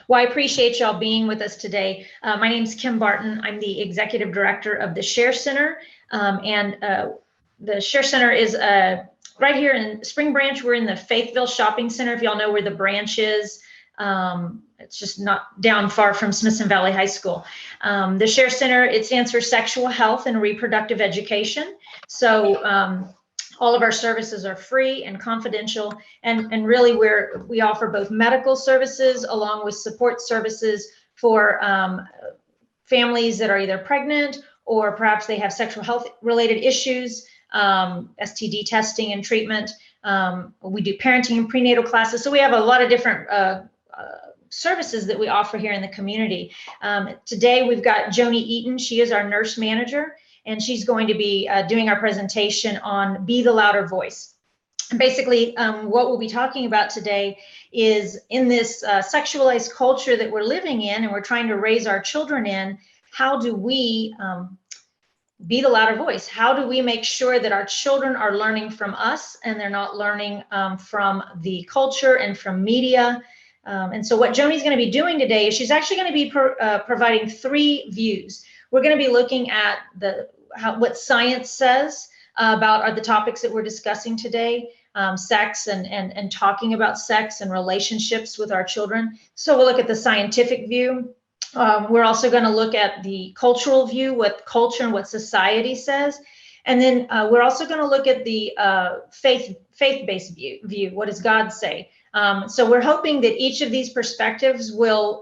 Well, I appreciate y'all being with us today. My name is Kim Barton. I'm the executive director of the Share Center. The Share Center is right here in Spring Branch. We're in the Faithville Shopping Center, if y'all know where the branch is. It's just not down far from Smithson Valley High School. The Share Center, it stands for Sexual Health and Reproductive Education. So all of our services are free and confidential, and really we offer both medical services along with support services for families that are either pregnant or perhaps they have sexual health related issues, STD testing and treatment. We do parenting and prenatal classes. So we have a lot of different services that we offer here in the community. Today we've got Joanie Eaton. She is our nurse manager, and she's going to be doing our presentation on Be the Louder Voice. And basically, what we'll be talking about today is in this sexualized culture that we're living in and we're trying to raise our children in, how do we be the louder voice? How do we make sure that our children are learning from us and they're not learning from the culture and from media? And so what Joanie's going to be doing today is she's actually going to be providing 3 views. We're going to be looking at what science says about the topics that we're discussing today, sex and talking about sex and relationships with our children. So we'll look at the scientific view. We're also going to look at the cultural view, what culture and what society says. And then we're also going to look at the faith-based view. What does God say? So we're hoping that each of these perspectives will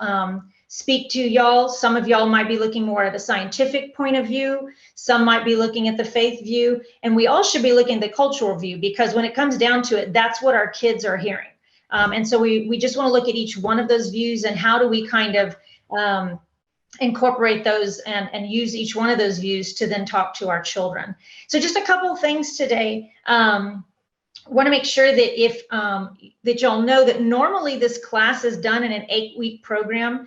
speak to y'all. Some of y'all might be looking more at a scientific point of view. Some might be looking at the faith view. And we all should be looking at the cultural view, because when it comes down to it, that's what our kids are hearing. And so we just want to look at each one of those views and how do we kind of incorporate those and use each one of those views to then talk to our children. So just a couple of things today. Want to make sure that if that y'all know that normally this class is done in an 8-week program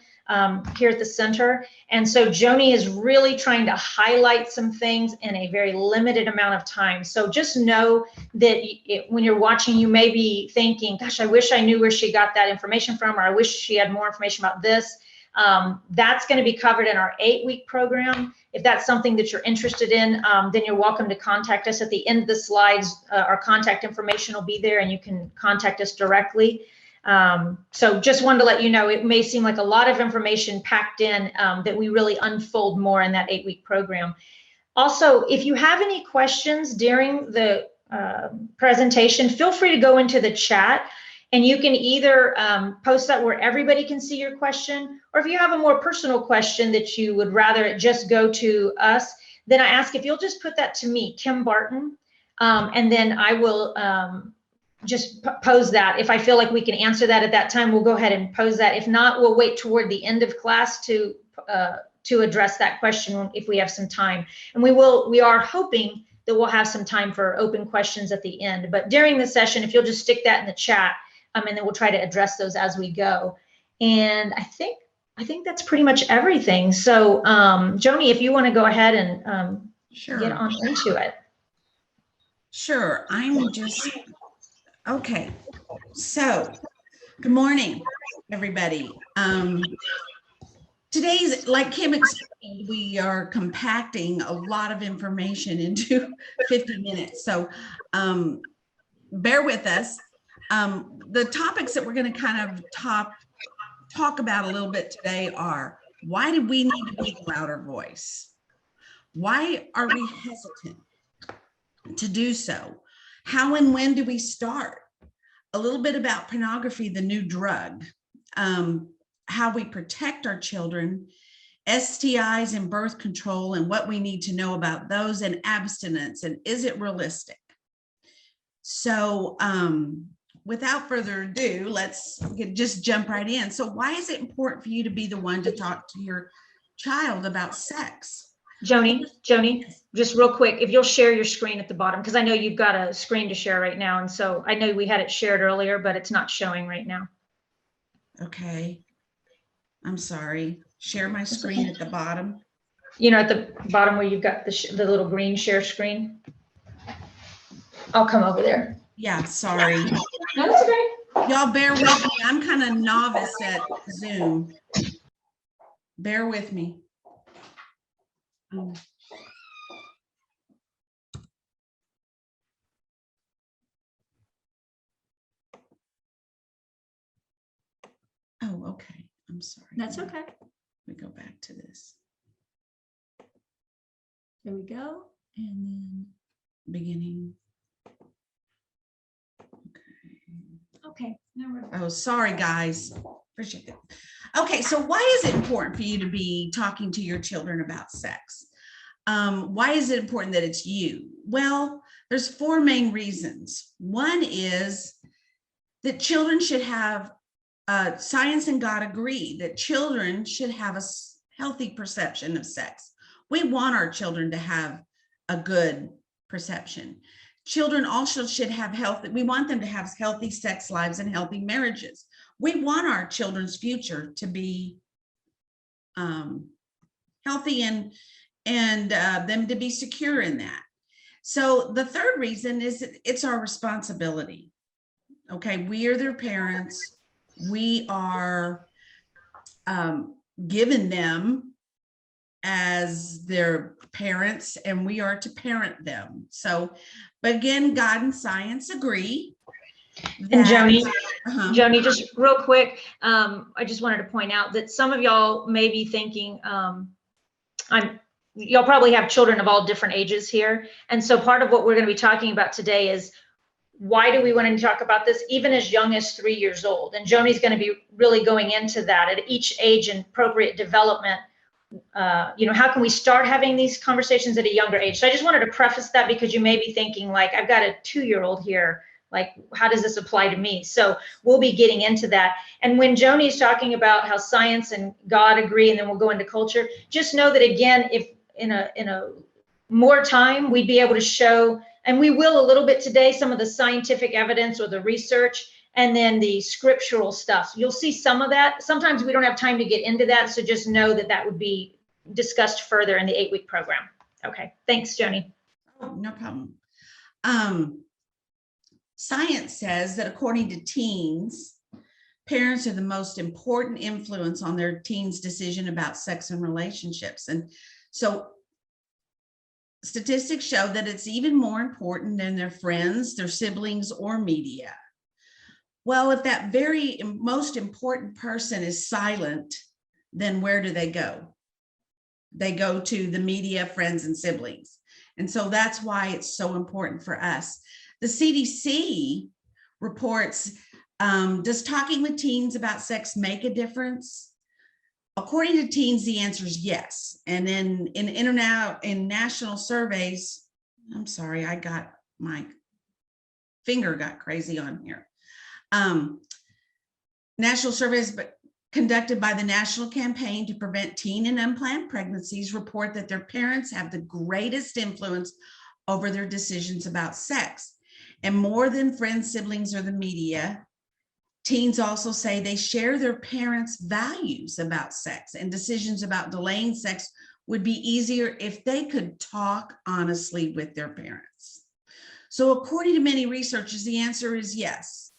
here at the center. And so Joanie is really trying to highlight some things in a very limited amount of time. So just know that when you're watching, you may be thinking, gosh, I wish I knew where she got that information from, or I wish she had more information about this. That's going to be covered in our 8-week program. If that's something that you're interested in, then you're welcome to contact us. At the end of the slides, our contact information will be there and you can contact us directly. So just wanted to let you know, it may seem like a lot of information packed in, that we really unfold more in that 8-week program. Also, if you have any questions during the presentation, feel free to go into the chat. And you can either post that where everybody can see your question, or if you have a more personal question that you would rather it just go to us, then I ask if you'll just put that to me, Kim Barton, and then I will just pose that. If I feel like we can answer that at that time, we'll go ahead and pose that. If not, we'll wait toward the end of class to address that question if we have some time. And we are hoping that we'll have some time for open questions at the end. But during the session, if you'll just stick that in the chat, and then we'll try to address those as we go. And I think that's pretty much everything. So Joanie, if you want to go ahead and sure. Get on into it. Sure, okay. So good morning, everybody. Today's, like Kim explained, we are compacting a lot of information into 50 minutes. So bear with us. The topics that we're going to kind of talk about a little bit today are, why do we need to be the louder voice? Why are we hesitant to do so? How and when do we start? A little bit about pornography, the new drug, how we protect our children, STIs and birth control and what we need to know about those, and abstinence, and is it realistic? So without further ado, let's just jump right in. So why is it important for you to be the one to talk to your child about sex? Joanie, just real quick, if you'll share your screen at the bottom, because I know you've got a screen to share right now. And so I know we had it shared earlier, but it's not showing right now. Okay. I'm sorry. Share my screen at the bottom. You know, at the bottom where you've got the little green share screen. I'll come over there. Yeah, sorry. No, that's okay. Y'all bear with me. I'm kind of novice at Zoom. Bear with me. Oh, okay. I'm sorry. That's okay. We go back to this. There we go. And then Beginning. okay. Now we're Oh, sorry, guys. Appreciate it. Okay, so why is it important for you to be talking to your children about sex? Why is it important that it's you? Well, there's 4 main reasons. One is that children should have, science and God agree that children should have a healthy perception of sex. We want our children to have a good perception. Children also should have healthy, we want them to have healthy sex lives and healthy marriages. We want our children's future to be healthy and them to be secure in that. So the third reason is that it's our responsibility. Okay, we are their parents. We are given them as their parents, and we are to parent them. So, but again, God and science agree. And Joanie, Joanie, just real quick, I just wanted to point out that some of y'all may be thinking, y'all probably have children of all different ages here. And so part of what we're going to be talking about today is why do we want to talk about this even as young as 3 years old? And Joanie's going to be really going into that at each age and appropriate development. How can we start having these conversations at a younger age? So I just wanted to preface that because you may be thinking like, I've got a 2-year-old here. Like, how does this apply to me? So we'll be getting into that. And when Joanie's talking about how science and God agree, and then we'll go into culture, just know that again, if in a more time, we'd be able to show, and we will a little bit today, some of the scientific evidence or the research, and then the scriptural stuff. So you'll see some of that. Sometimes we don't have time to get into that. So just know that that would be discussed further in the 8-week program. Okay. Thanks, Joanie. Oh, no problem. Science says that according to teens, parents are the most important influence on their teens' decision about sex and relationships. And so statistics show that it's even more important than their friends, their siblings, or media. Well, if that very most important person is silent, then where do they go? They go to the media, friends, and siblings. And so that's why it's so important for us. The CDC reports, does talking with teens about sex make a difference? According to teens, the answer is yes. And in national surveys, I'm sorry, I got my finger got crazy on here. National surveys conducted by the National Campaign to Prevent Teen and Unplanned Pregnancies report that their parents have the greatest influence over their decisions about sex. And more than friends, siblings, or the media, teens also say they share their parents' values about sex, and decisions about delaying sex would be easier if they could talk honestly with their parents. So according to many researchers, the answer is yes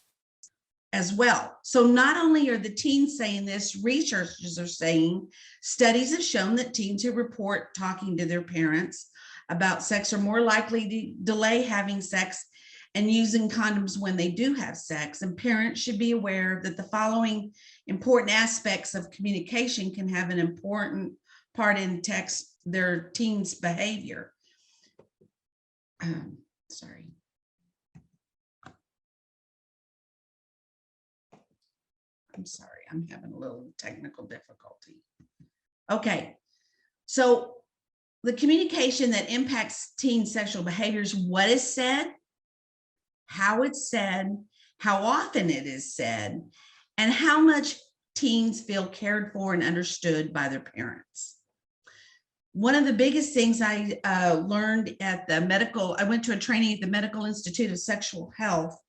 as well. So not only are the teens saying this, researchers are saying studies have shown that teens who report talking to their parents about sex are more likely to delay having sex and using condoms when they do have sex. And parents should be aware that the following important aspects of communication can have an important part in their teens' behavior. Sorry. I'm sorry, I'm having a little technical difficulty. Okay, so the communication that impacts teen sexual behaviors, what is said, how it's said, how often it is said, and how much teens feel cared for and understood by their parents. One of the biggest things I learned at I went to a training at the Medical Institute of Sexual Health,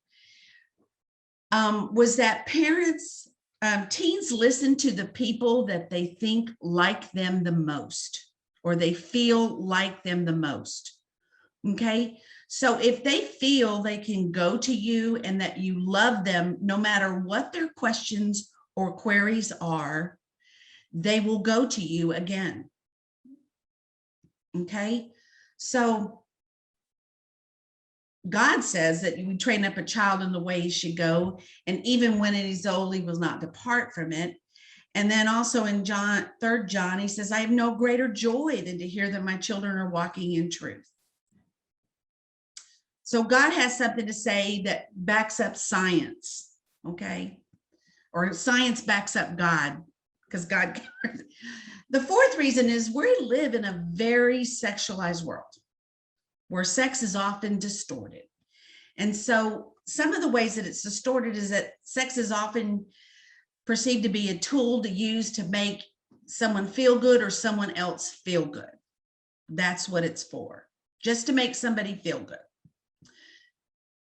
was that teens listen to the people that they think like them the most, or they feel like them the most. Okay, So if they feel they can go to you and that you love them, no matter what their questions or queries are, they will go to you again. Okay. So God says that we train up a child in the way he should go, and even when it is old, he will not depart from it. And then also in 3 John, he says, I have no greater joy than to hear that my children are walking in truth. So God has something to say that backs up science, okay? Or science backs up God, because God cares. The fourth reason is we live in a very sexualized world where sex is often distorted. And so some of the ways that it's distorted is that sex is often perceived to be a tool to use to make someone feel good or someone else feel good. That's what it's for, just to make somebody feel good.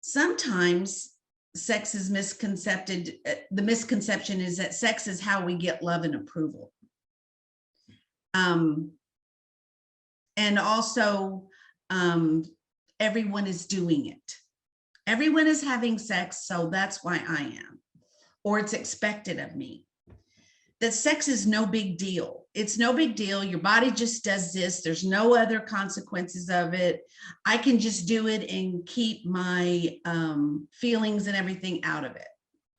Sometimes sex is misconcepted. The misconception is that sex is how we get love and approval. And also, everyone is doing it. Everyone is having sex, so that's why I am, or it's expected of me. That sex is no big deal. It's no big deal. Your body just does this. There's no other consequences of it. I can just do it and keep my feelings and everything out of it.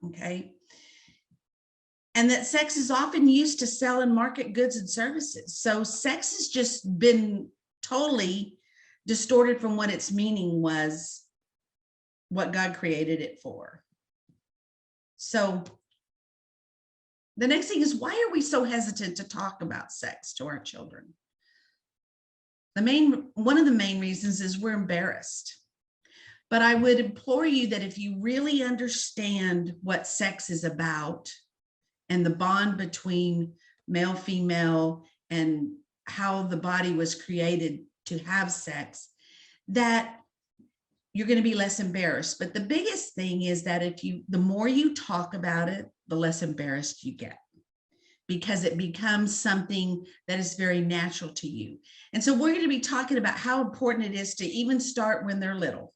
Okay. And that sex is often used to sell and market goods and services. So sex has just been totally distorted from what its meaning was, what God created it for. So the next thing is, why are we so hesitant to talk about sex to our children? One of the main reasons is we're embarrassed. But I would implore you that if you really understand what sex is about and the bond between male, female, and how the body was created to have sex, that you're going to be less embarrassed. But the biggest thing is that the more you talk about it, the less embarrassed you get, because it becomes something that is very natural to you. And so we're going to be talking about how important it is to even start when they're little,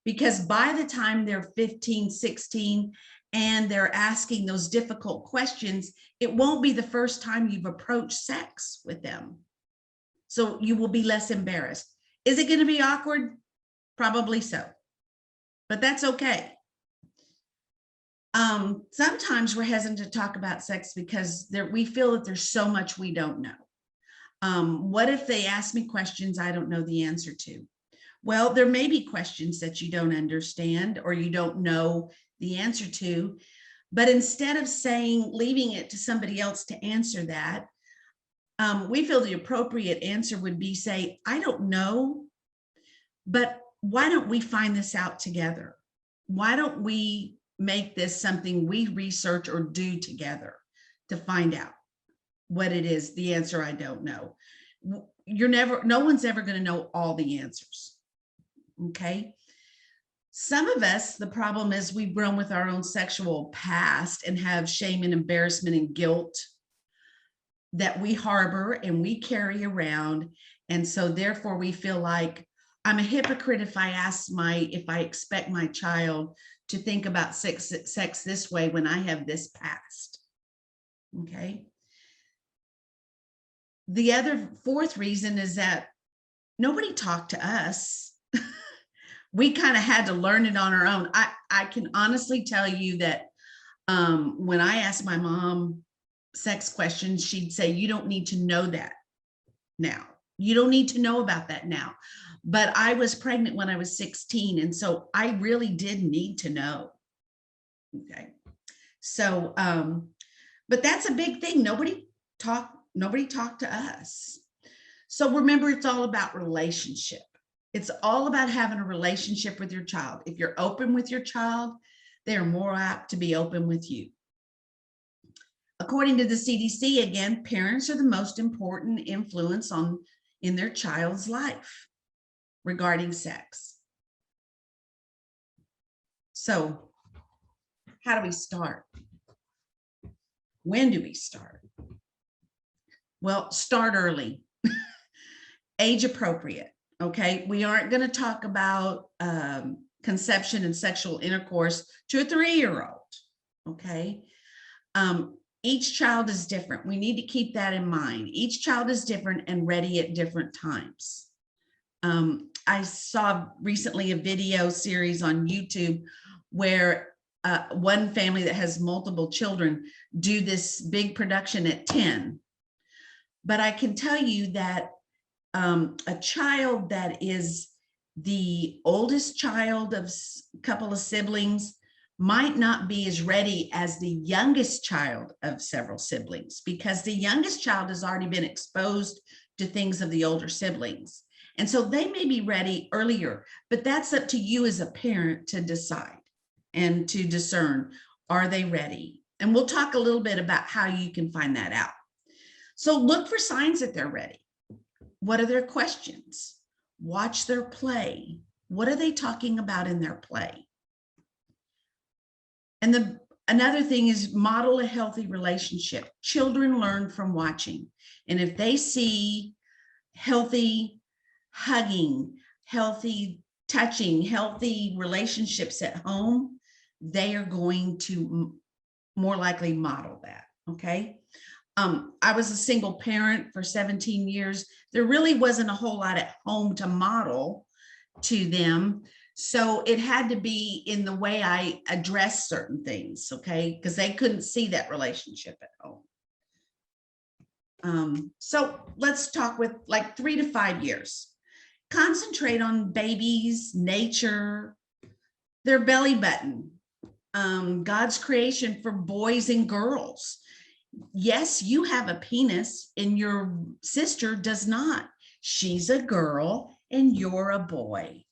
because by the time they're 15, 16, and they're asking those difficult questions, it won't be the first time you've approached sex with them. So you will be less embarrassed. Is it going to be awkward? Probably so, but that's okay. Sometimes we're hesitant to talk about sex because we feel that there's so much we don't know. What if they ask me questions I don't know the answer to? Well, there may be questions that you don't understand or you don't know the answer to, but instead of leaving it to somebody else to answer that, we feel the appropriate answer would be say, I don't know, but why don't we find this out together? Why don't we make this something we research or do together to find out what it is, the answer I don't know. No one's ever going to know all the answers. Okay. Some of us, the problem is we've grown with our own sexual past and have shame and embarrassment and guilt that we harbor and we carry around. And so therefore we feel like I'm a hypocrite if I expect my child to think about sex this way when I have this past. Okay. The other fourth reason is that nobody talked to us. We kind of had to learn it on our own. I can honestly tell you that when I asked my mom sex questions, she'd say, you don't need to know that now. You don't need to know about that now. But I was pregnant when I was 16. And so I really did need to know. Okay. So, but that's a big thing. Nobody talked to us. So remember, it's all about relationship. It's all about having a relationship with your child. If you're open with your child, they are more apt to be open with you. According to the CDC, again, parents are the most important influence in their child's life regarding sex. So how do we start? When do we start? Well, start early, age appropriate. Okay, we aren't going to talk about conception and sexual intercourse to a 3-year-old. Okay, each child is different. We need to keep that in mind. Each child is different and ready at different times. I saw recently a video series on YouTube where one family that has multiple children do this big production at 10. But I can tell you that a child that is the oldest child of a couple of siblings might not be as ready as the youngest child of several siblings, because the youngest child has already been exposed to things of the older siblings. And so they may be ready earlier, but that's up to you as a parent to decide and to discern, are they ready? And we'll talk a little bit about how you can find that out. So look for signs that they're ready. What are their questions? Watch their play. What are they talking about in their play? And another thing is model a healthy relationship. Children learn from watching. And if they see healthy hugging, healthy touching, healthy relationships at home, they are going to more likely model that. Okay. I was a single parent for 17 years. There really wasn't a whole lot at home to model to them. So it had to be in the way I address certain things, okay? Because they couldn't see that relationship at home. So let's talk with like 3 to 5 years. Concentrate on babies, nature, their belly button, God's creation for boys and girls. Yes, you have a penis and your sister does not. She's a girl and you're a boy.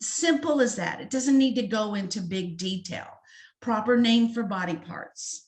Simple as that. It doesn't need to go into big detail. Proper name for body parts.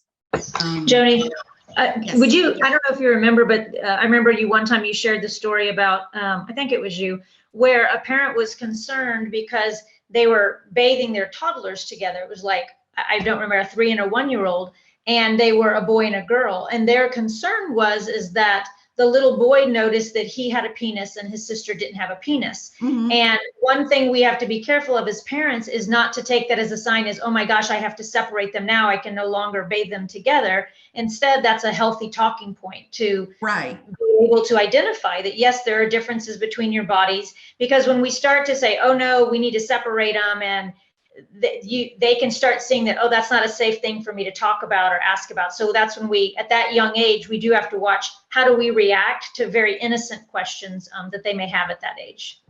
Joanie, yes. would you, I don't know if you remember, but I remember you one time you shared the story about, I think it was you, where a parent was concerned because they were bathing their toddlers together. It was like, I don't remember, a 3 and a 1-year-old, and they were a boy and a girl. And their concern is that the little boy noticed that he had a penis and his sister didn't have a penis. Mm-hmm. And one thing we have to be careful of as parents is not to take that as a sign as, oh my gosh, I have to separate them now. I can no longer bathe them together. Instead, that's a healthy talking point to be able to identify that, yes, there are differences between your bodies. Because when we start to say, oh no, we need to separate them, and they can start seeing that, oh, that's not a safe thing for me to talk about or ask about. So that's when we, at that young age, we do have to watch how do we react to very innocent questions that they may have at that age.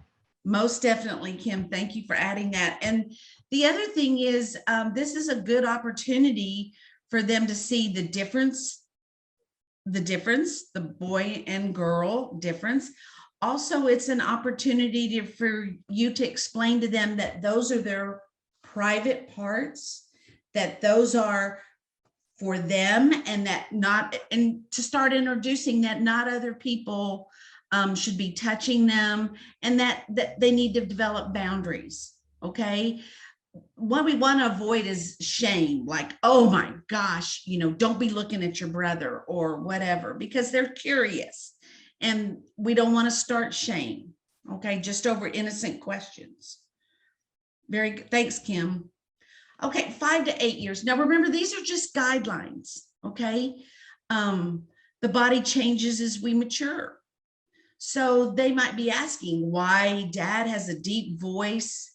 Most definitely, Kim. Thank you for adding that. And the other thing is, this is a good opportunity for them to see the difference, the boy and girl difference. Also, it's an opportunity for you to explain to them that those are their private parts, that those are for them, and to start introducing that not other people should be touching them, and that they need to develop boundaries. Okay. What we want to avoid is shame, like, oh my gosh, don't be looking at your brother or whatever, because they're curious and we don't want to start shame. Okay. Just over innocent questions. Very good. Thanks, Kim. Okay, 5 to 8 years. Now, remember, these are just guidelines, okay? The body changes as we mature. So they might be asking why dad has a deep voice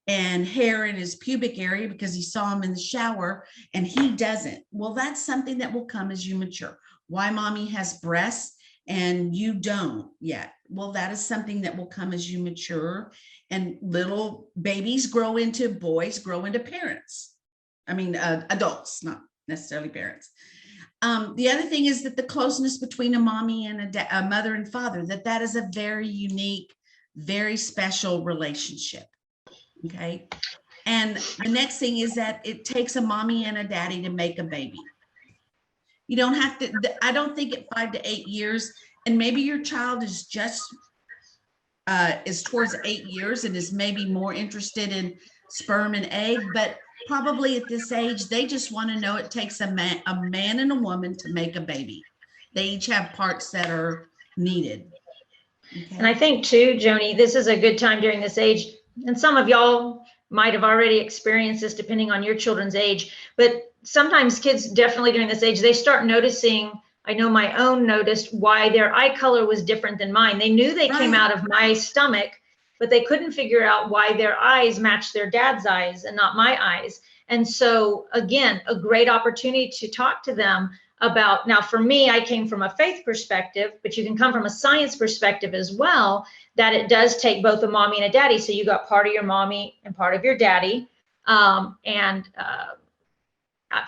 and hair in his pubic area because he saw him in the shower and he doesn't. Well, that's something that will come as you mature. Why mommy has breasts and you don't yet. Well, that is something that will come as you mature, and little babies grow into boys, grow into parents. I mean, adults, not necessarily parents. The other thing is that the closeness between a mommy and a mother and father, that is a very unique, very special relationship. Okay. And the next thing is that it takes a mommy and a daddy to make a baby. You don't have to, I don't think at 5 to 8 years, and maybe your child is just is towards 8 years and is maybe more interested in sperm and egg, but probably at this age, they just want to know it takes a man and a woman to make a baby. They each have parts that are needed. Okay. And I think too, Joanie, this is a good time during this age, and some of y'all might have already experienced this depending on your children's age, but sometimes kids definitely during this age, they start noticing, I know my own noticed why their eye color was different than mine. They knew they came out of my stomach, but they couldn't figure out why their eyes matched their dad's eyes and not my eyes. And so again, a great opportunity to talk to them about, now for me, I came from a faith perspective, but you can come from a science perspective as well, that it does take both a mommy and a daddy. So you got part of your mommy and part of your daddy.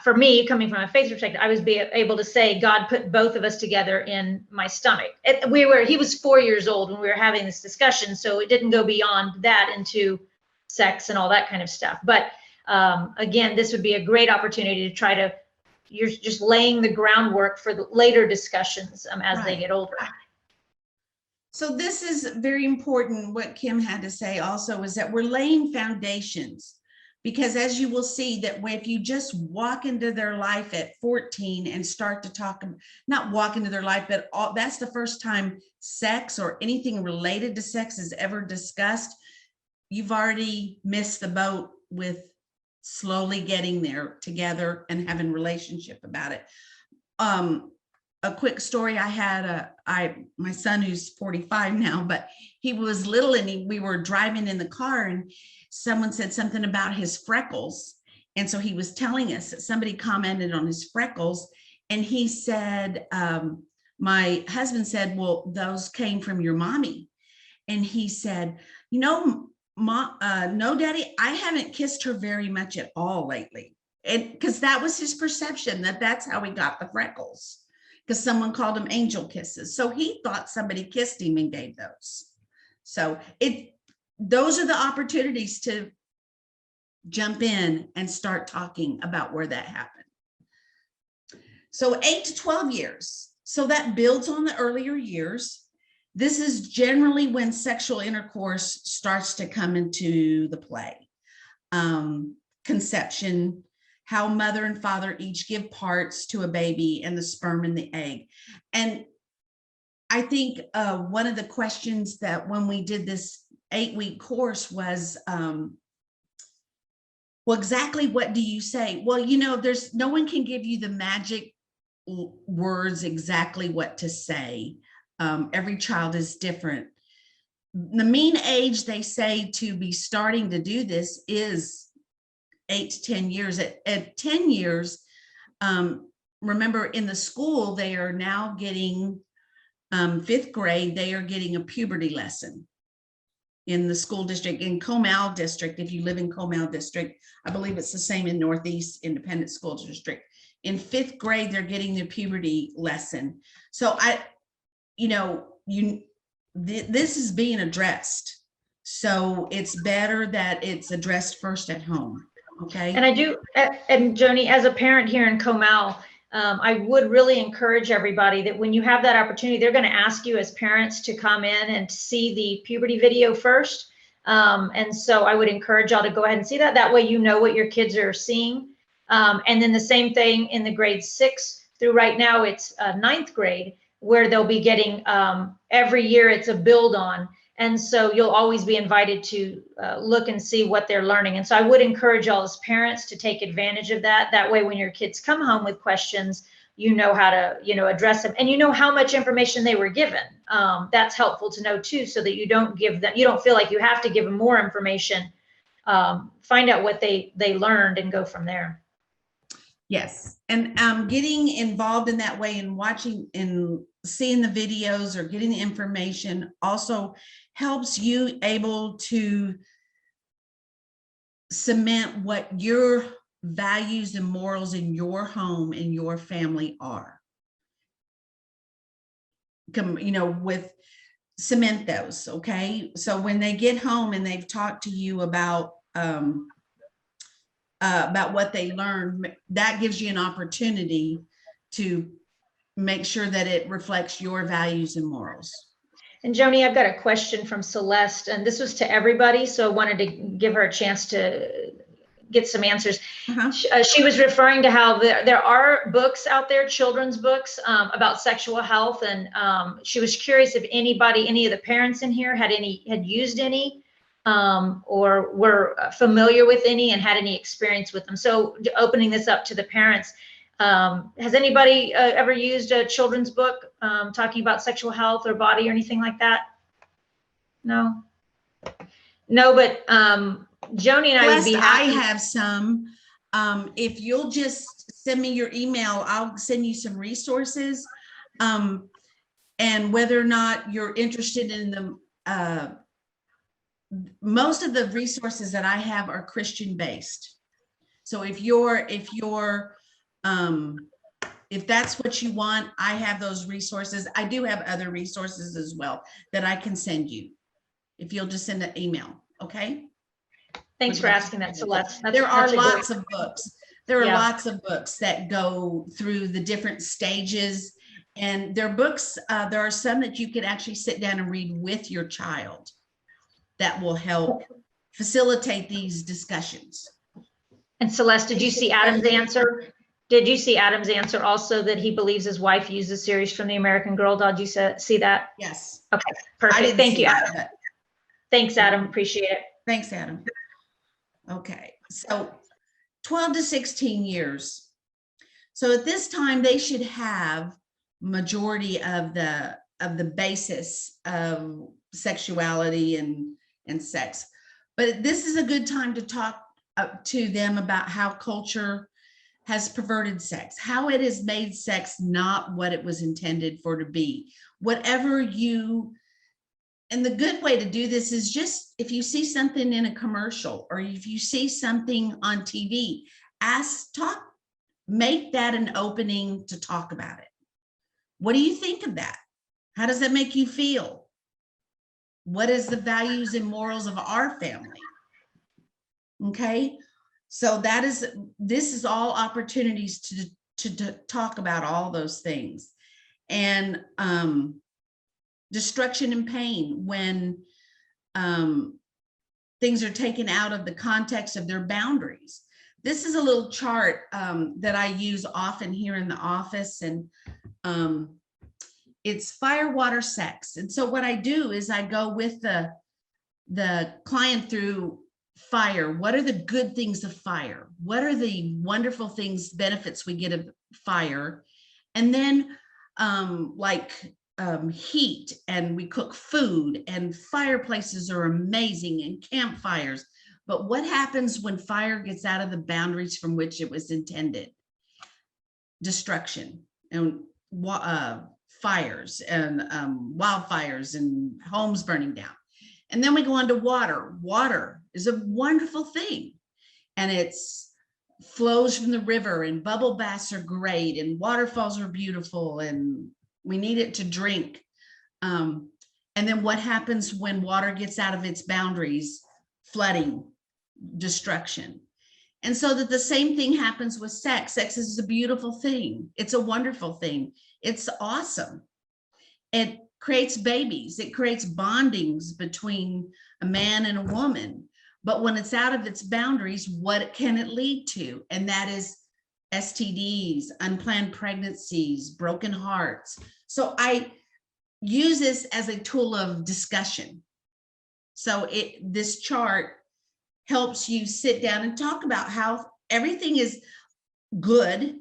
For me, coming from a faith perspective, I was able to say God put both of us together in my stomach. He was 4 years old when we were having this discussion, so it didn't go beyond that into sex and all that kind of stuff. But again, this would be a great opportunity to try to, you're just laying the groundwork for the later discussions as they get older. So this is very important. What Kim had to say also is that we're laying foundations, because as you will see that if you just walk into their life at 14 and start to talk, not walk into their life, but that's the first time sex or anything related to sex is ever discussed, you've already missed the boat with slowly getting there together and having a relationship about it. A quick story, I had my son who's 45 now, but he was little and we were driving in the car and someone said something about his freckles. And so he was telling us that somebody commented on his freckles, and he said, my husband said, well, those came from your mommy. And he said, no, Daddy, I haven't kissed her very much at all lately. And because that was his perception, that's how he got the freckles, because someone called them angel kisses. So he thought somebody kissed him and gave those. So those are the opportunities to jump in and start talking about where that happened. So 8 to 12 years. So that builds on the earlier years. This is generally when sexual intercourse starts to come into the play. Conception, how mother and father each give parts to a baby, and the sperm and the egg. And I think one of the questions that when we did this 8-week course was, well, exactly what do you say? Well, there's no one can give you the magic words exactly what to say. Every child is different. The mean age they say to be starting to do this is 8 to 10 years. At 10 years, remember in the school, they are now getting 5th grade, they are getting a puberty lesson in the school district. In Comal district, if you live in Comal district, I believe it's the same in Northeast Independent School District. In 5th grade, they're getting the puberty lesson. So this is being addressed. So it's better that it's addressed first at home. Okay. And and Joanie, as a parent here in Comal, I would really encourage everybody that when you have that opportunity, they're going to ask you as parents to come in and see the puberty video first. And so I would encourage y'all to go ahead and see that. That way you know what your kids are seeing. And then the same thing in the grade 6 through right now, it's 9th grade, where they'll be getting every year it's a build on. And so you'll always be invited to look and see what they're learning. And so I would encourage y'all as parents to take advantage of that. That way, when your kids come home with questions, you know how to, address them, and you know how much information they were given. That's helpful to know too, so that you don't feel like you have to give them more information. Find out what they learned and go from there. Yes. And getting involved in that way and watching and seeing the videos or getting the information also helps you able to cement what your values and morals in your home and your family are. With cement those. Okay. So when they get home and they've talked to you about what they learned, that gives you an opportunity to make sure that it reflects your values and morals. And Joanie, I've got a question from Celeste, and this was to everybody, so I wanted to give her a chance to get some answers. Uh-huh. She was referring to how there are books out there, children's books about sexual health, and she was curious if any of the parents in here had used any, or were familiar with any and had any experience with them. So opening this up to the parents, has anybody ever used a children's book talking about sexual health or body or anything like that? No, but Joanie and I would be happy. I have some. If you'll just send me your email, I'll send you some resources. And whether or not you're interested in them, most of the resources that I have are Christian based. So if that's what you want, I have those resources. I do have other resources as well that I can send you if you'll just send an email. Okay. Thanks for asking that, Celeste. There are lots of books. There are lots of books that go through the different stages, and there are books. There are some that you can actually sit down and read with your child that will help facilitate these discussions. And Celeste, did you see Adam's answer? Did you see Adam's answer also, that he believes his wife used the series from the American Girl? Did you see that? Yes. Okay, perfect. Thank you, Adam. Thanks, Adam. Appreciate it. Thanks, Adam. Okay, so 12 to 16 years. So at this time, they should have majority of the basis of sexuality and sex. But this is a good time to talk to them about how culture has perverted sex, how it has made sex not what it was intended for to be. And the good way to do this is just, if you see something in a commercial or if you see something on TV, make that an opening to talk about it. What do you think of that? How does that make you feel? What is the values and morals of our family? Okay, so this is all opportunities to talk about all those things. And destruction and pain, when things are taken out of the context of their boundaries. This is a little chart that I use often here in the office, and it's fire, water, sex. And so what I do is I go with the client through fire. What are the good things of fire? What are the wonderful things, benefits we get of fire? And then heat, and we cook food, and fireplaces are amazing, and campfires. But what happens when fire gets out of the boundaries from which it was intended? Destruction and fires and wildfires and homes burning down. And then we go on to water. Water is a wonderful thing, and it's flows from the river, and bubble baths are great, and waterfalls are beautiful, and we need it to drink. And then what happens when water gets out of its boundaries? Flooding, destruction. And so that the same thing happens with sex. Sex is a beautiful thing. It's a wonderful thing. It's awesome. It creates babies. It creates bondings between a man and a woman. But when it's out of its boundaries, what can it lead to? And that is STDs, unplanned pregnancies, broken hearts. So I use this as a tool of discussion. So this chart helps you sit down and talk about how everything is good,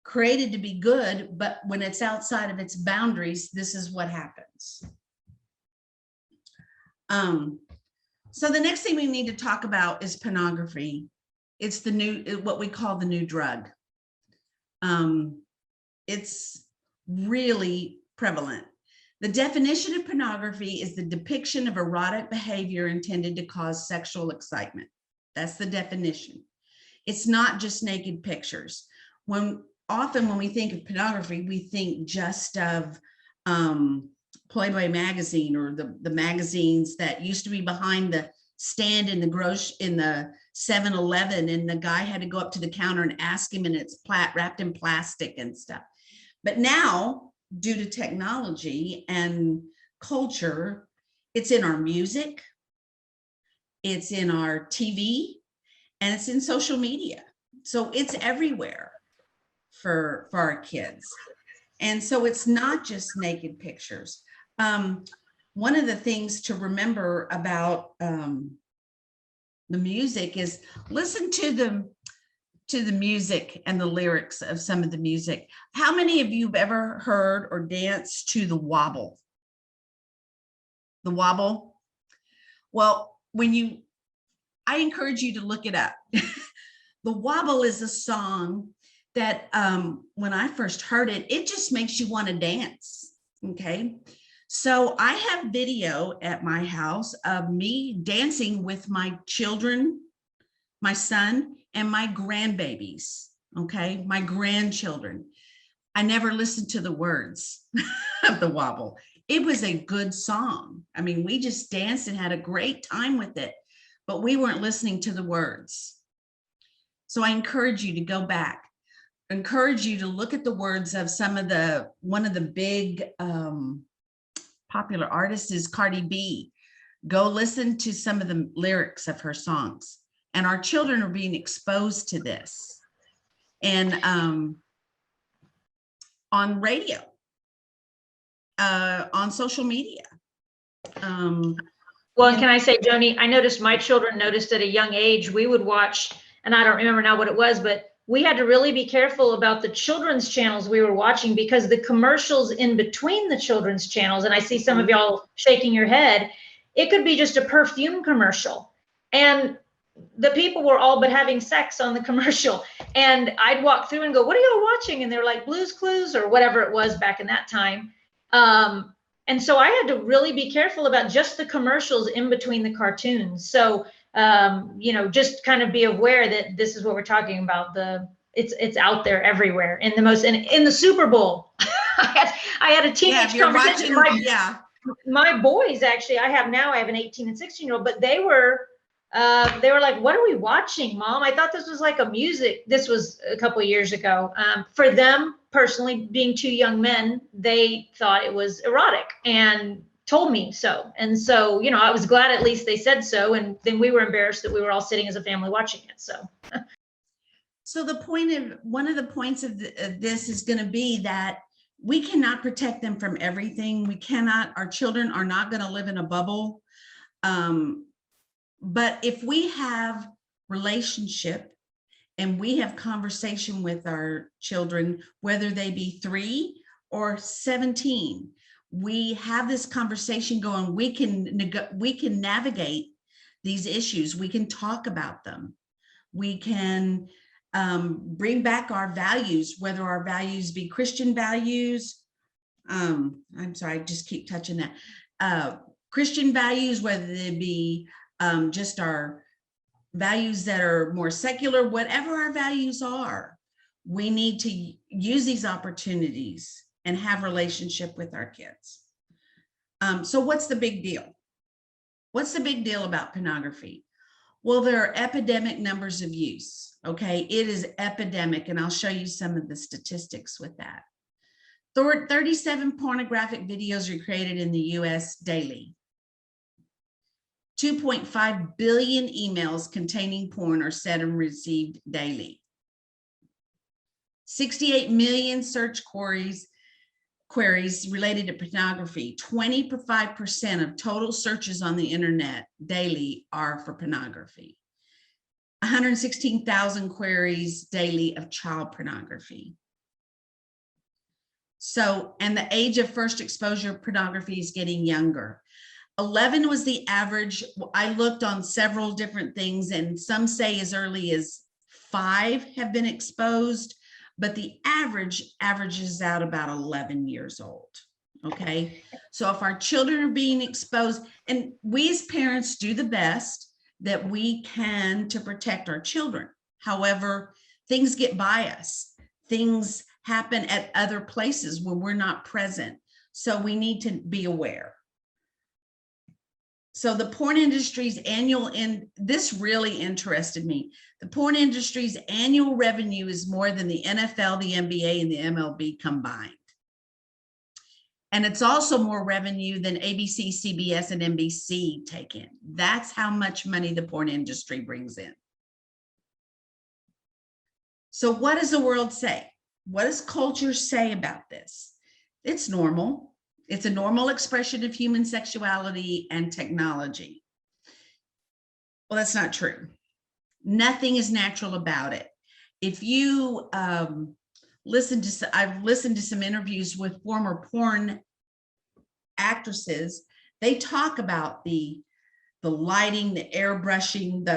created to be good, but when it's outside of its boundaries, this is what happens. So the next thing we need to talk about is pornography. It's what we call the new drug. It's really prevalent. The definition of pornography is the depiction of erotic behavior intended to cause sexual excitement. That's the definition. It's not just naked pictures. Often when we think of pornography, we think just of Playboy magazine, or the magazines that used to be behind the stand in the 7-Eleven, and the guy had to go up to the counter and ask him, and it's wrapped in plastic and stuff. But now, due to technology and culture, it's in our music, it's in our TV, and it's in social media. So it's everywhere for our kids. And so it's not just naked pictures. One of the things to remember about the music is listen to the music and the lyrics of some of the music. How many of you have ever heard or danced to the wobble? The wobble? Well, I encourage you to look it up. The wobble is a song that when I first heard it, it just makes you want to dance. Okay. So I have video at my house of me dancing with my children, my son, and my grandbabies. Okay. My grandchildren. I never listened to the words of the wobble. It was a good song. I mean, we just danced and had a great time with it, but we weren't listening to the words. So I encourage you to go back. I encourage you to look at the words of one of the big popular artists is Cardi B. Go listen to some of the lyrics of her songs. And our children are being exposed to this. And on radio, on social media. Well, and can I say, Joanie, I noticed my children noticed at a young age, we would watch, and I don't remember now what it was, but we had to really be careful about the children's channels we were watching, because the commercials in between the children's channels, and I see some of y'all shaking your head, it could be just a perfume commercial. And the people were all but having sex on the commercial. And I'd walk through and go, what are y'all watching? And they're like, Blue's Clues or whatever it was back in that time. And so I had to really be careful about just the commercials in between the cartoons. So just kind of be aware that this is what we're talking about. It's out there everywhere in the Super Bowl. I had a teenage conversation. My boys, actually, I have an 18 and 16-year-old, but they were like, what are we watching, Mom? I thought this was like this was a couple of years ago. For them personally, being two young men, they thought it was erotic and told me so. And so, I was glad at least they said so. And then we were embarrassed that we were all sitting as a family watching it. So one of the points of this is going to be that we cannot protect them from everything. Our children are not going to live in a bubble. But if we have relationship and we have conversation with our children, whether they be 3 or 17, we have this conversation going, we can navigate these issues. We can talk about them. We can bring back our values, whether our values be Christian values. I'm sorry, I just keep touching that. Christian values, whether they be just our values that are more secular, whatever our values are, we need to use these opportunities and have relationship with our kids. So what's the big deal? What's the big deal about pornography? Well, there are epidemic numbers of use. Okay, it is epidemic, and I'll show you some of the statistics with that. 37 pornographic videos are created in the US daily. 2.5 billion emails containing porn are sent and received daily. 68 million search queries related to pornography. 25% of total searches on the internet daily are for pornography. 116,000 queries daily of child pornography. So, and the age of first exposure of pornography is getting younger. 11 was the average. I looked on several different things, and some say as early as 5 have been exposed, but the average averages out about 11 years old. Okay, so if our children are being exposed, and we as parents do the best that we can to protect our children. However, things get by us. Things happen at other places where we're not present. So we need to be aware. So the porn industry's and this really interested me. The porn industry's annual revenue is more than the NFL, the NBA, and the MLB combined. And it's also more revenue than ABC, CBS, and NBC take in. That's how much money the porn industry brings in. So what does the world say? What does culture say about this? It's normal. It's a normal expression of human sexuality and technology. Well, that's not true. Nothing is natural about it. If you I've listened to some interviews with former porn actresses. They talk about the lighting, the airbrushing,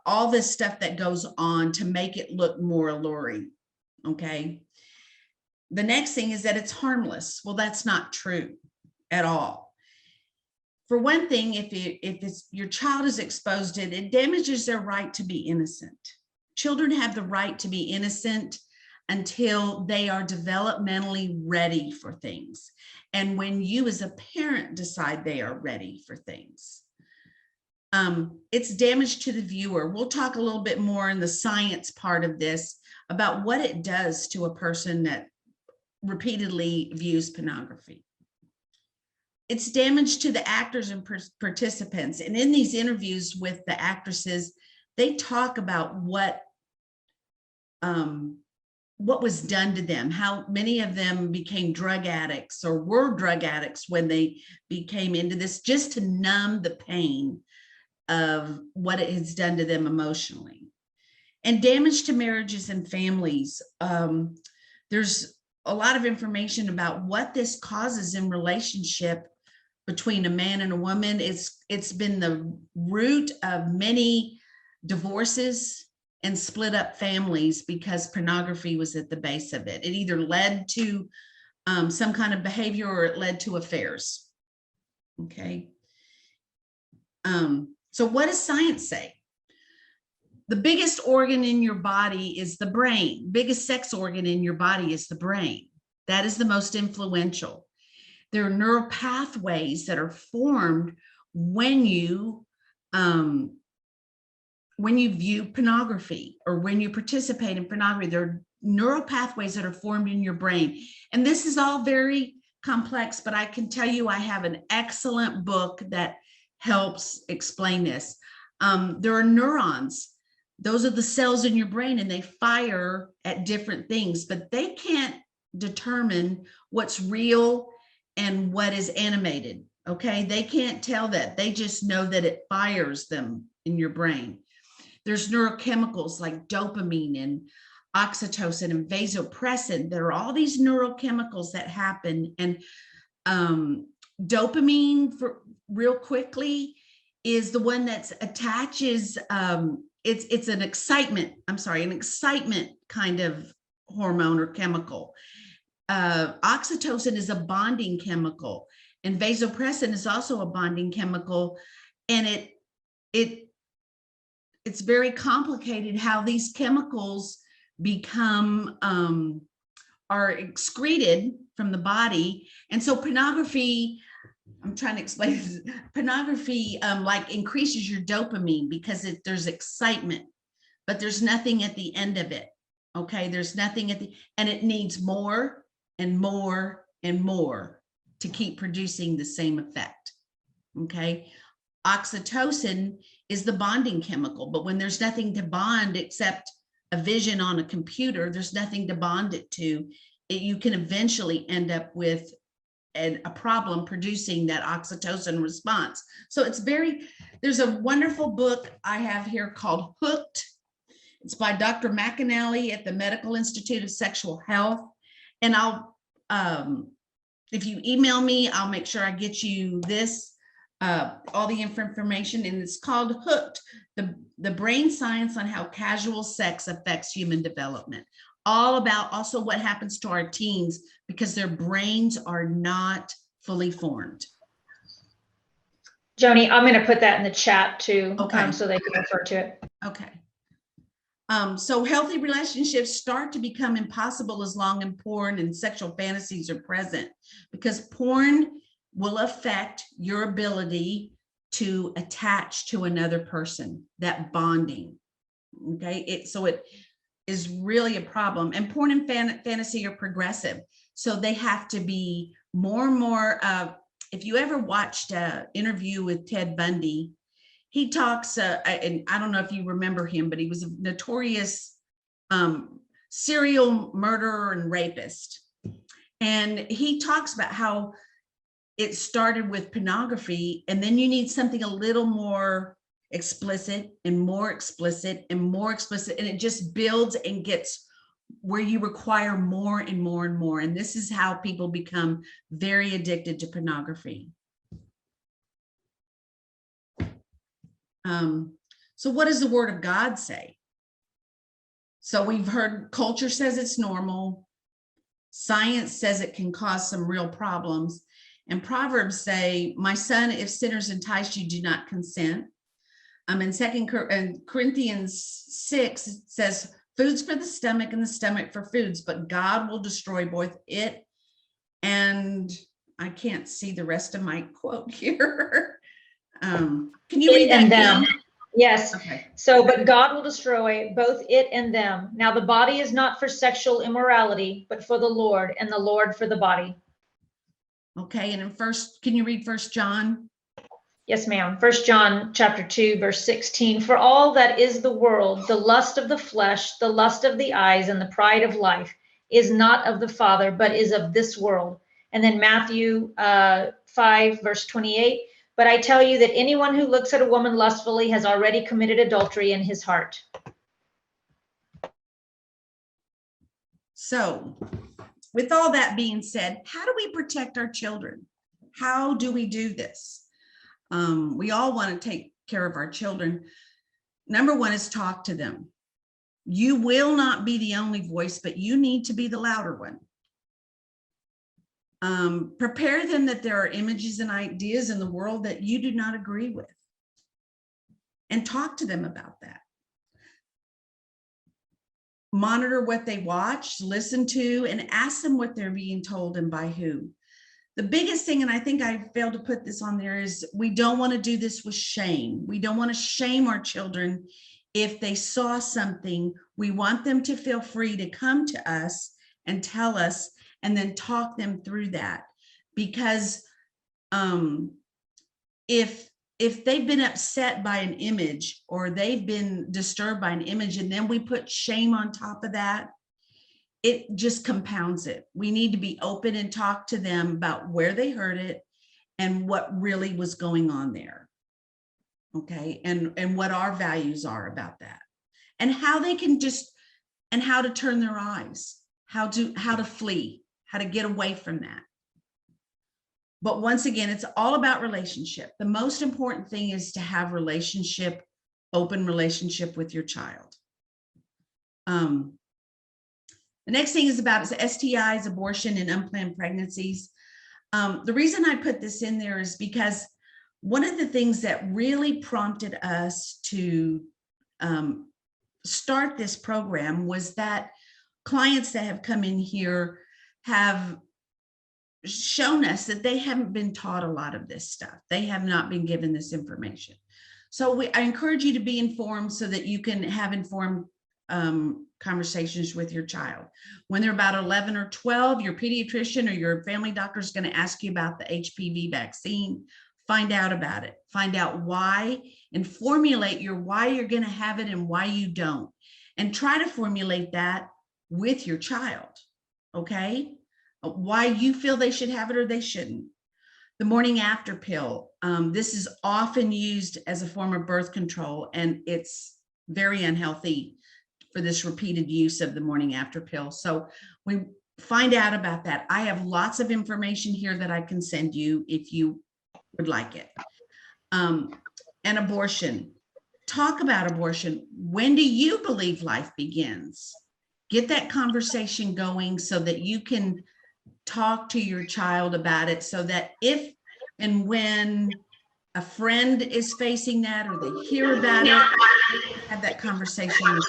all this stuff that goes on to make it look more alluring. Okay. The next thing is that it's harmless. Well, that's not true at all. For one thing, if your child is exposed to it, it damages their right to be innocent. Children have the right to be innocent until they are developmentally ready for things. And when you as a parent decide they are ready for things, it's damage to the viewer. We'll talk a little bit more in the science part of this about what it does to a person that repeatedly views pornography. It's damage to the actors and participants. And in these interviews with the actresses, they talk about what was done to them, how many of them became drug addicts or were drug addicts when they became into this, just to numb the pain of what it has done to them emotionally. And damage to marriages and families. There's a lot of information about what this causes in relationship between a man and a woman. It's been the root of many divorces and split up families because pornography was at the base of it. It either led to some kind of behavior or it led to affairs. Okay. So what does science say? The biggest organ in your body is the brain. Biggest sex organ in your body is the brain. That is the most influential. There are neural pathways that are formed when you view pornography or when you participate in pornography. There are neural pathways that are formed in your brain. And this is all very complex, but I can tell you I have an excellent book that helps explain this. There are neurons. Those are the cells in your brain, and they fire at different things, but they can't determine what's real and what is animated. Okay, they can't tell that. They just know that it fires them in your brain. There's neurochemicals like dopamine and oxytocin and vasopressin. There are all these neurochemicals that happen. And dopamine, for real quickly, is the one that attaches, it's an excitement kind of hormone or chemical. Oxytocin is a bonding chemical, and vasopressin is also a bonding chemical. And it's very complicated how these chemicals become are excreted from the body. And so pornography, I'm trying to explain this. Pornography like increases your dopamine because there's excitement, but there's nothing at the end of it. Okay, there's nothing and it needs more and more and more to keep producing the same effect. Okay, oxytocin is the bonding chemical, but when there's nothing to bond except a vision on a computer, there's nothing to bond it to. You can eventually end up with a problem producing that oxytocin response. So there's a wonderful book I have here called Hooked. It's by Dr. McAnally at the Medical Institute of Sexual Health. And if you email me, I'll make sure I get you this, all the information. And it's called Hooked, the brain science on how casual sex affects human development. All about also what happens to our teens because their brains are not fully formed. Joanie, I'm going to put that in the chat too, okay. So they can refer to it. Okay. So healthy relationships start to become impossible as long as porn and sexual fantasies are present, because porn will affect your ability to attach to another person, that bonding. Okay, so it is really a problem. And porn and fantasy are progressive, so they have to be more and more. If you ever watched an interview with Ted Bundy, he talks, and I don't know if you remember him, but he was a notorious serial murderer and rapist. And he talks about how it started with pornography, and then you need something a little more explicit and more explicit and more explicit, and it just builds and gets where you require more and more and more. And this is how people become very addicted to pornography. So what does the Word of God say? So we've heard culture says it's normal. Science says it can cause some real problems. And Proverbs say, my son, if sinners entice you, do not consent. In 2 Corinthians 6, it says, food's for the stomach and the stomach for foods, but God will destroy both it and I can't see the rest of my quote here. Can you read that? And them. Yes. Okay. So, but God will destroy both it and them. Now, the body is not for sexual immorality, but for the Lord, and the Lord for the body. Okay. And in can you read 1 John? Yes, ma'am. 1 John chapter 2, verse 16. For all that is the world, the lust of the flesh, the lust of the eyes, and the pride of life is not of the Father, but is of this world. And then Matthew 5, verse 28. But I tell you that anyone who looks at a woman lustfully has already committed adultery in his heart. So, with all that being said, how do we protect our children? How do we do this? We all want to take care of our children. Number one is talk to them. You will not be the only voice, but you need to be the louder one. Prepare them that there are images and ideas in the world that you do not agree with, and talk to them about that. Monitor what they watch, listen to, and ask them what they're being told and by who. The biggest thing, and I think I failed to put this on there, is we don't want to do this with shame. We don't want to shame our children if they saw something. We want them to feel free to come to us and tell us, and then talk them through that. Because if they've been upset by an image, or they've been disturbed by an image, and then we put shame on top of that, it just compounds it. We need to be open and talk to them about where they heard it and what really was going on there. Okay, and what our values are about that, and how they can and how to turn their eyes, how to flee, how to get away from that. But once again, it's all about relationship. The most important thing is to have open relationship with your child. The next thing is about STIs, abortion, and unplanned pregnancies. The reason I put this in there is because one of the things that really prompted us to start this program was that clients that have come in here have shown us that they haven't been taught a lot of this stuff. They have not been given this information. So I encourage you to be informed so that you can have informed conversations with your child. When they're about 11 or 12, your pediatrician or your family doctor is going to ask you about the HPV vaccine. Find out about it. Find out why, and formulate why you're going to have it and why you don't. And try to formulate that with your child, okay? Why you feel they should have it or they shouldn't. The morning after pill. This is often used as a form of birth control, and it's very unhealthy for this repeated use of the morning after pill. So we find out about that. I have lots of information here that I can send you if you would like it. And abortion. Talk about abortion. When do you believe life begins? Get that conversation going so that you can talk to your child about it, so that if and when a friend is facing that or they hear about it, have that conversation.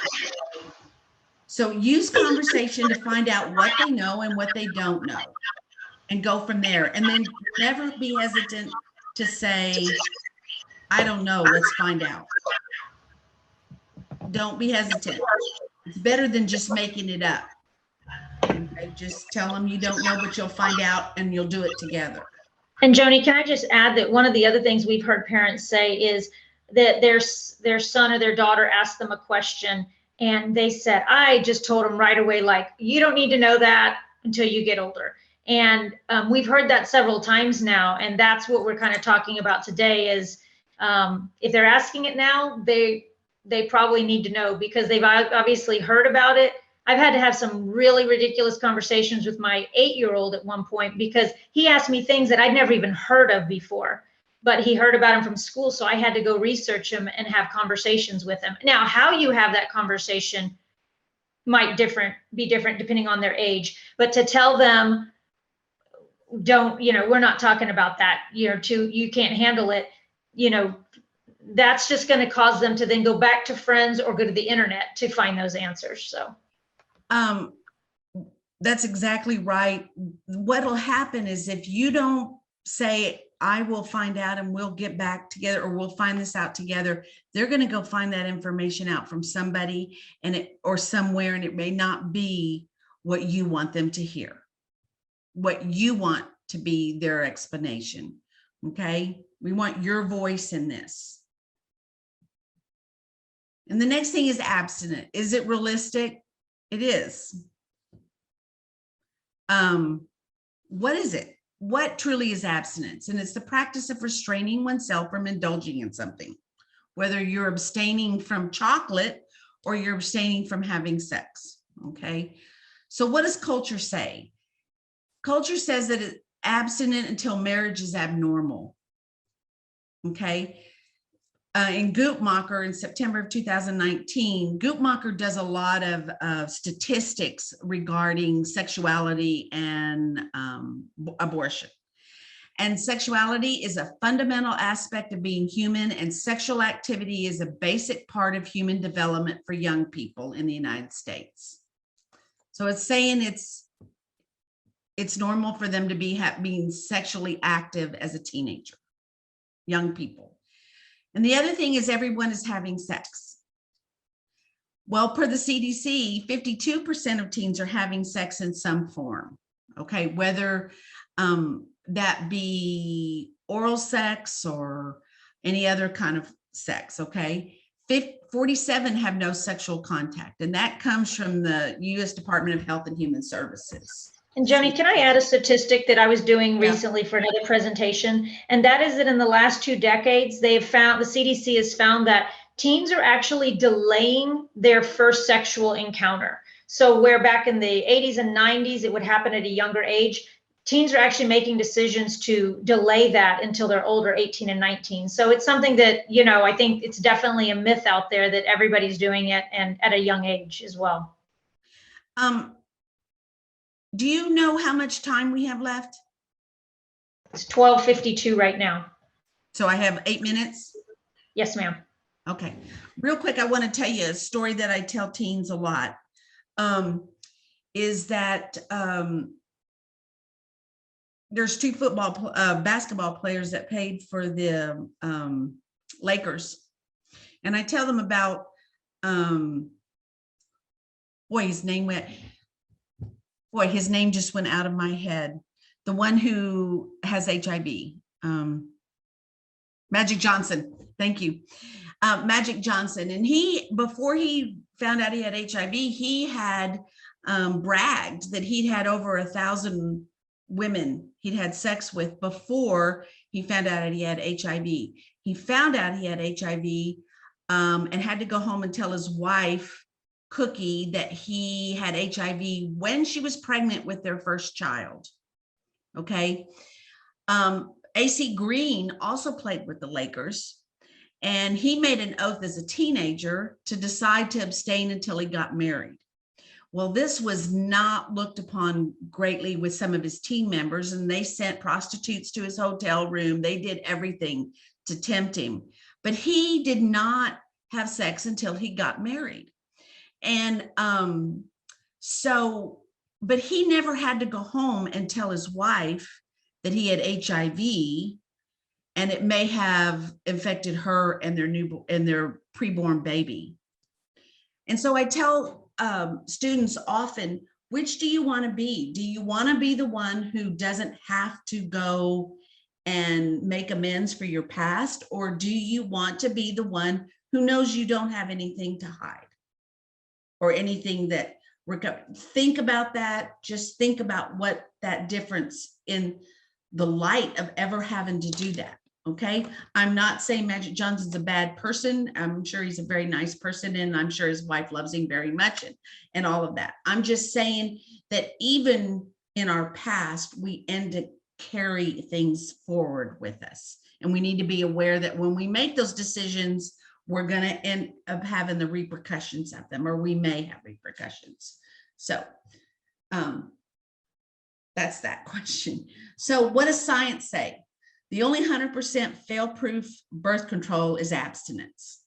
So use conversation to find out what they know and what they don't know, and go from there. And then never be hesitant to say, I don't know, let's find out. Don't be hesitant. It's better than just making it up. Okay, just tell them you don't know, but you'll find out, and you'll do it together. And Joanie, can I just add that one of the other things we've heard parents say is that their son or their daughter asked them a question, And they said, I just told them right away, like, you don't need to know that until you get older. And we've heard that several times now. And that's what we're kind of talking about today is if they're asking it now, they probably need to know because they've obviously heard about it. I've had to have some really ridiculous conversations with my 8-year-old at one point because he asked me things that I'd never even heard of before, but he heard about him from school. So I had to go research him and have conversations with him. Now, how you have that conversation might be different depending on their age, but to tell them, don't, we're not talking about that, you can't handle it, that's just going to cause them to then go back to friends or go to the internet to find those answers. So that's exactly right. What'll happen is if you don't say, I will find out and we'll get back together, or we'll find this out together, they're going to go find that information out from somebody or somewhere, and it may not be what you want them to hear, what you want to be their explanation. Okay. We want your voice in this. And the next thing is abstinent. Is it realistic? It is. What is it? What truly is abstinence? And it's the practice of restraining oneself from indulging in something, whether you're abstaining from chocolate or you're abstaining from having sex. Okay. So what does culture say? Culture says that it's abstinent until marriage is abnormal. Okay. In Guttmacher in September of 2019, Guttmacher does a lot of statistics regarding sexuality and abortion. And sexuality is a fundamental aspect of being human, and sexual activity is a basic part of human development for young people in the United States. So it's saying it's normal for them to be being sexually active as a teenager, young people. And the other thing is everyone is having sex. Well, per the CDC, 52% of teens are having sex in some form. Okay, whether that be oral sex or any other kind of sex. Okay, 47 have no sexual contact, and that comes from the U.S. Department of Health and Human Services. And Joanie, can I add a statistic that I was doing recently for another presentation? And that is that in the last 2 decades, the CDC has found that teens are actually delaying their first sexual encounter. So where back in the 80s and 90s, it would happen at a younger age, teens are actually making decisions to delay that until they're older, 18 and 19. So it's something that, I think it's definitely a myth out there that everybody's doing it and at a young age as well. Do you know how much time we have left? It's 12:52 right now. So I have 8 minutes? Yes, ma'am. Okay. Real quick, I want to tell you a story that I tell teens a lot. Is that there's 2 basketball players that played for the Lakers. And I tell them about, his name just went out of my head. The one who has HIV, Magic Johnson. Thank you. Magic Johnson. And before he found out he had HIV, he had bragged that he'd had over 1,000 women he'd had sex with before he found out that he had HIV. He found out he had HIV and had to go home and tell his wife, Cookie, that he had HIV when she was pregnant with their first child. Okay. AC Green also played with the Lakers, and he made an oath as a teenager to decide to abstain until he got married. Well, this was not looked upon greatly with some of his team members, and they sent prostitutes to his hotel room. They did everything to tempt him, but he did not have sex until he got married. And but he never had to go home and tell his wife that he had HIV, and it may have infected her and their preborn baby. And so I tell students often, which do you want to be? Do you want to be the one who doesn't have to go and make amends for your past, or do you want to be the one who knows you don't have anything to hide? or anything that think about that. Just think about what that difference in the light of ever having to do that. Okay. I'm not saying Magic Johnson's a bad person. I'm sure he's a very nice person, and I'm sure his wife loves him very much, and all of that. I'm just saying that even in our past, we end to carry things forward with us. And we need to be aware that when we make those decisions, we're going to end up having the repercussions of them, or we may have repercussions. So that's that question. So what does science say? The only 100% fail-proof birth control is abstinence.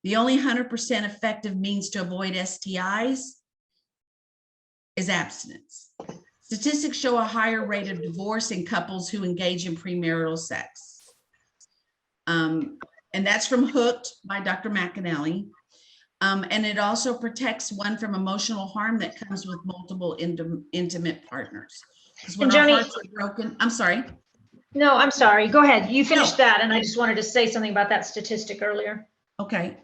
The only 100% effective means to avoid STIs is abstinence. Statistics show a higher rate of divorce in couples who engage in premarital sex. And that's from Hooked by Dr. McAnally. And it also protects one from emotional harm that comes with multiple intimate partners. Because when our hearts are broken, I'm sorry. No, I'm sorry. Go ahead. You finished that. And I just wanted to say something about that statistic earlier. Okay.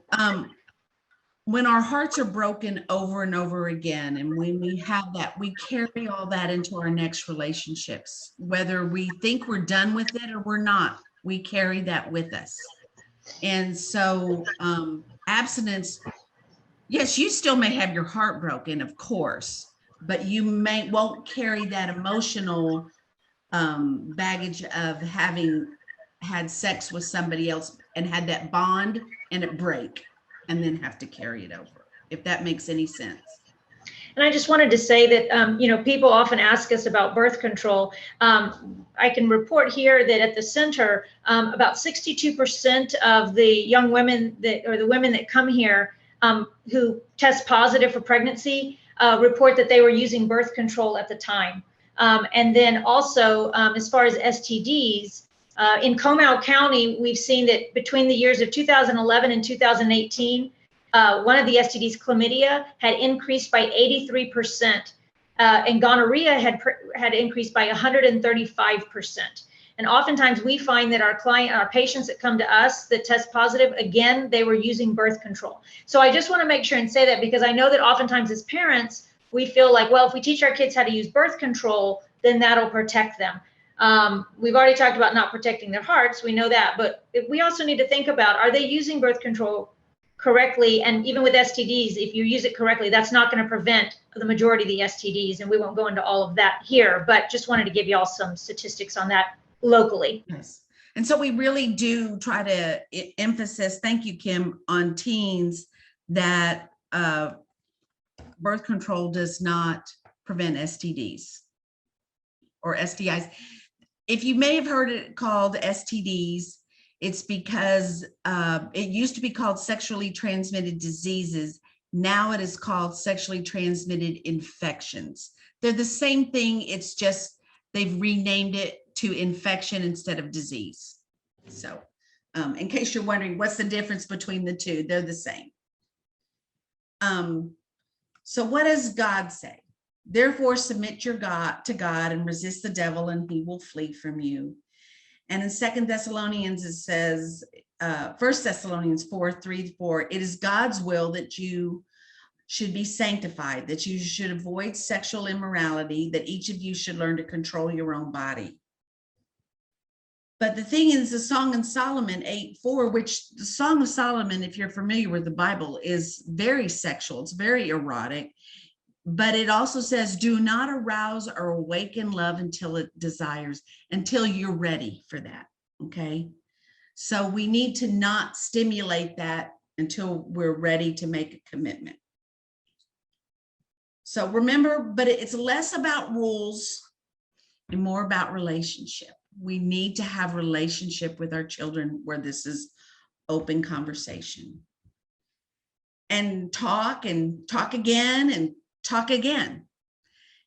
When our hearts are broken over and over again, and when we have that, we carry all that into our next relationships, whether we think we're done with it or we're not, we carry that with us. And so abstinence, yes, you still may have your heart broken, of course, but you won't carry that emotional baggage of having had sex with somebody else and had that bond and it break and then have to carry it over, if that makes any sense. And I just wanted to say that, people often ask us about birth control. I can report here that at the center, about 62% of the young women the women that come here who test positive for pregnancy report that they were using birth control at the time. And then also, as far as STDs, in Comal County, we've seen that between the years of 2011 and 2018, one of the STDs, chlamydia, had increased by 83%, and gonorrhea had increased by 135%. And oftentimes we find that our patients that come to us that test positive, again, they were using birth control. So I just want to make sure and say that, because I know that oftentimes as parents, we feel like, well, if we teach our kids how to use birth control, then that'll protect them. We've already talked about not protecting their hearts. We know that, but we also need to think about, are they using birth control correctly? And even with STDs, if you use it correctly, that's not going to prevent the majority of the STDs. And we won't go into all of that here, but just wanted to give you all some statistics on that locally. Yes. And so we really do try to emphasize, thank you, Kim, on teens that birth control does not prevent STDs or STIs. If you may have heard it called STDs, it's because it used to be called sexually transmitted diseases. Now it is called sexually transmitted infections. They're the same thing. It's just they've renamed it to infection instead of disease. So in case you're wondering what's the difference between the two, they're the same. So what does God say? Therefore, submit your to God and resist the devil, and he will flee from you. And in 2 Thessalonians, it says, 1 Thessalonians 4:3-4, it is God's will that you should be sanctified, that you should avoid sexual immorality, that each of you should learn to control your own body. But the thing is, the Song of Solomon 8:4, which the Song of Solomon, if you're familiar with the Bible, is very sexual. It's very erotic. But it also says, do not arouse or awaken love until you're ready for that. Okay. So we need to not stimulate that until we're ready to make a commitment. So remember, but it's less about rules and more about relationship. We need to have relationship with our children where this is open conversation. And talk again and talk again.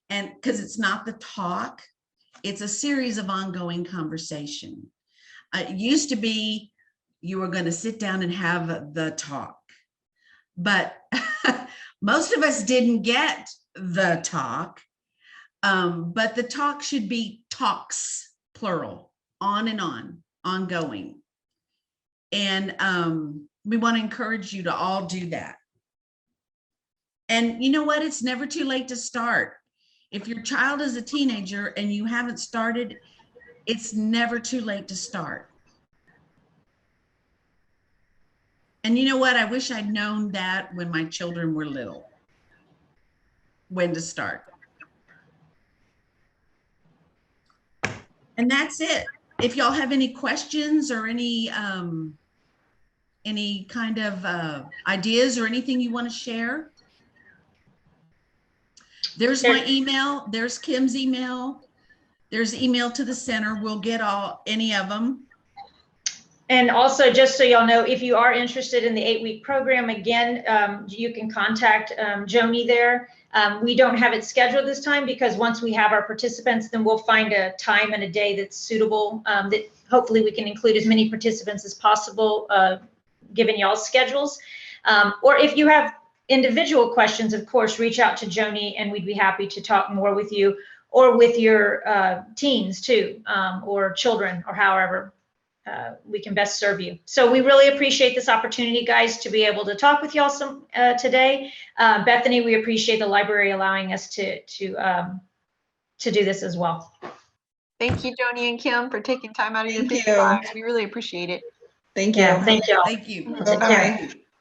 And because it's not the talk, it's a series of ongoing conversation. It used to be you were going to sit down and have the talk, but most of us didn't get the talk. But the talk should be talks, plural, on and on, ongoing. And we want to encourage you to all do that. And you know what? It's never too late to start. If your child is a teenager and you haven't started, it's never too late to start. And you know what? I wish I'd known that when my children were little, when to start. And that's it. If y'all have any questions or any kind of ideas or anything you want to share, there's my email. There's Kim's email. There's email to the center. We'll get any of them. And also, just so y'all know, if you are interested in the 8-week program, again, you can contact Joanie there. We don't have it scheduled this time because once we have our participants, then we'll find a time and a day that's suitable, that hopefully we can include as many participants as possible, given y'all's schedules. Or if you have individual questions, of course, reach out to Joanie and we'd be happy to talk more with you, or with your teens too, or children, or however we can best serve you. So we really appreciate this opportunity, guys, to be able to talk with y'all today. Bethany, we appreciate the library allowing us to do this as well. Thank you, Joanie and Kim, for taking time out of your busy lives. We really appreciate it. Thank you. Yeah, thank you. Thank you. Bye-bye.